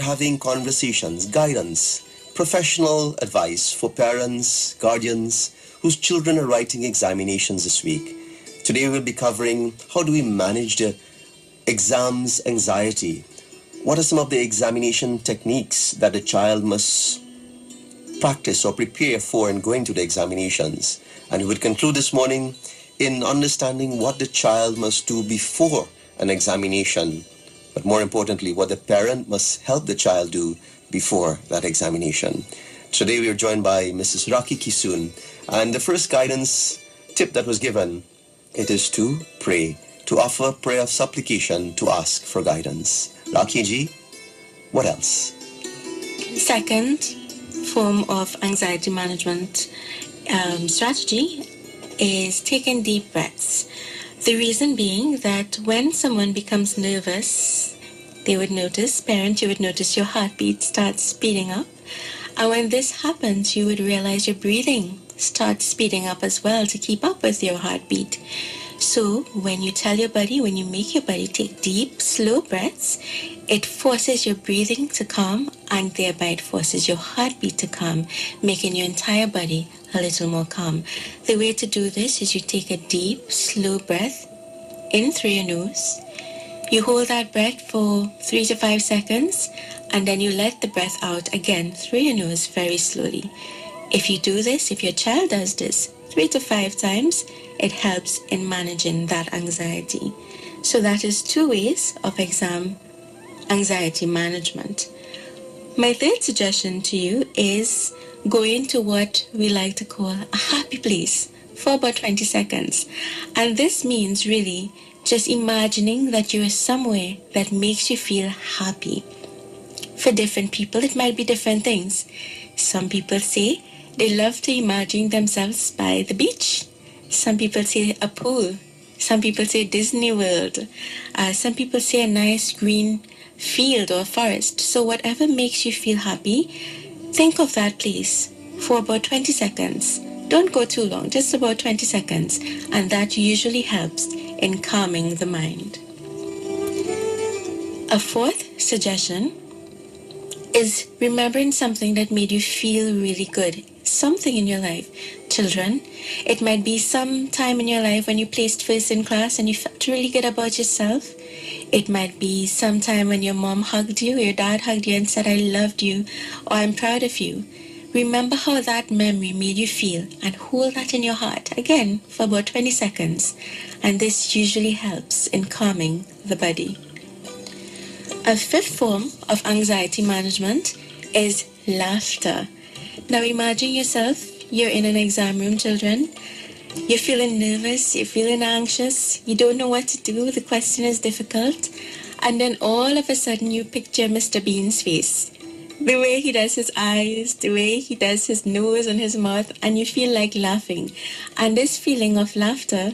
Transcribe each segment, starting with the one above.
having conversations, guidance, professional advice for parents, guardians whose children are writing examinations this week. Today we'll be covering how do we manage the exams anxiety. What are some of the examination techniques that a child must practice or prepare for in going to the examinations? And we would conclude this morning in understanding what the child must do before an examination, but more importantly, what the parent must help the child do before that examination. Today we are joined by Mrs. Rakhee Kissoon, and the first guidance tip that was given, it is to pray, to offer prayer of supplication, to ask for guidance. Rakhee ji, what else? Second form of anxiety management strategy is taking deep breaths. The reason being that when someone becomes nervous, they would notice, parent, you would notice your heartbeat starts speeding up. And when this happens, you would realize your breathing starts speeding up as well to keep up with your heartbeat. So when you tell your body, when you make your body take deep, slow breaths, it forces your breathing to calm, and thereby it forces your heartbeat to calm, making your entire body a little more calm. The way to do this is you take a deep, slow breath in through your nose. You hold that breath for 3 to 5 seconds, and then you let the breath out again through your nose very slowly. If you do this, if your child does this 3 to 5 times, it helps in managing that anxiety. So that is 2 ways of exam anxiety management. My third suggestion to you is going to what we like to call a happy place for about 20 seconds. And this means really just imagining that you are somewhere that makes you feel happy. For different people, it might be different things. Some people say they love to imagine themselves by the beach. Some people say a pool. Some people say Disney World. Some people say a nice green field or forest. So whatever makes you feel happy, think of that place for about 20 seconds. Don't go too long, just about 20 seconds. And that usually helps in calming the mind. A fourth suggestion is remembering something that made you feel really good. Something in your life. Children, it might be some time in your life when you placed first in class and you felt really good about yourself. It might be some time when your mom hugged you, or your dad hugged you and said, I loved you, or I'm proud of you. Remember how that memory made you feel and hold that in your heart, again, for about 20 seconds. And this usually helps in calming the body. A fifth form of anxiety management is laughter. Now imagine yourself, you're in an exam room, children. You're feeling nervous, you're feeling anxious, you don't know what to do, the question is difficult. And then all of a sudden you picture Mr. Bean's face. The way he does his eyes, the way he does his nose and his mouth, and you feel like laughing. And this feeling of laughter,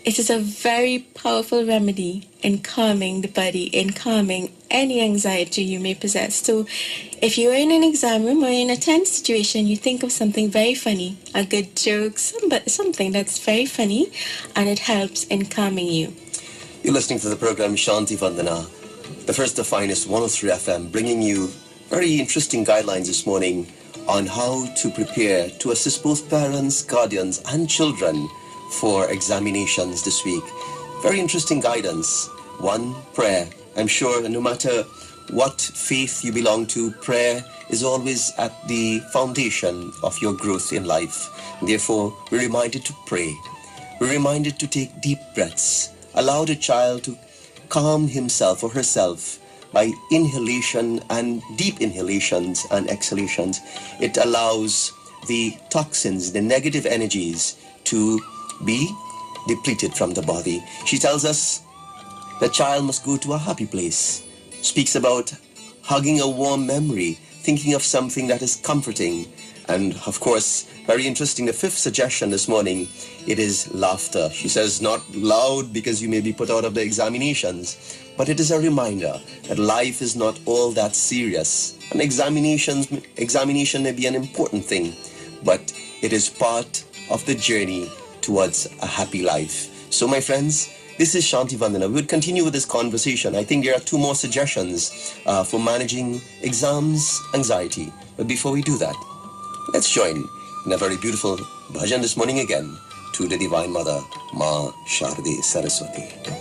it is a very powerful remedy in calming the body, in calming any anxiety you may possess. So if you're in an exam room or in a tense situation, you think of something very funny, a good joke, something that's very funny, and it helps in calming you. You're listening to the program Shanti Vandana, the first of finest 103 FM, bringing you very interesting guidelines this morning on how to prepare to assist both parents, guardians, and children for examinations this week. Very interesting guidance. One, prayer. I'm sure no matter what faith you belong to, prayer is always at the foundation of your growth in life. Therefore, we're reminded to pray. We're reminded to take deep breaths. Allow the child to calm himself or herself by inhalation and deep inhalations and exhalations. It allows the toxins, the negative energies to be depleted from the body. She tells us the child must go to a happy place. Speaks about hugging a warm memory, thinking of something that is comforting. And of course, very interesting, the fifth suggestion this morning, it is laughter. She says not loud because you may be put out of the examinations, but it is a reminder that life is not all that serious. An examination may be an important thing, but it is part of the journey towards a happy life. So my friends, This is Shanti Vandana. We would continue with this conversation. I think there are two more suggestions for managing exams anxiety. But before we do that, let's join in a very beautiful bhajan this morning again to the Divine Mother, Ma Sharde Saraswati.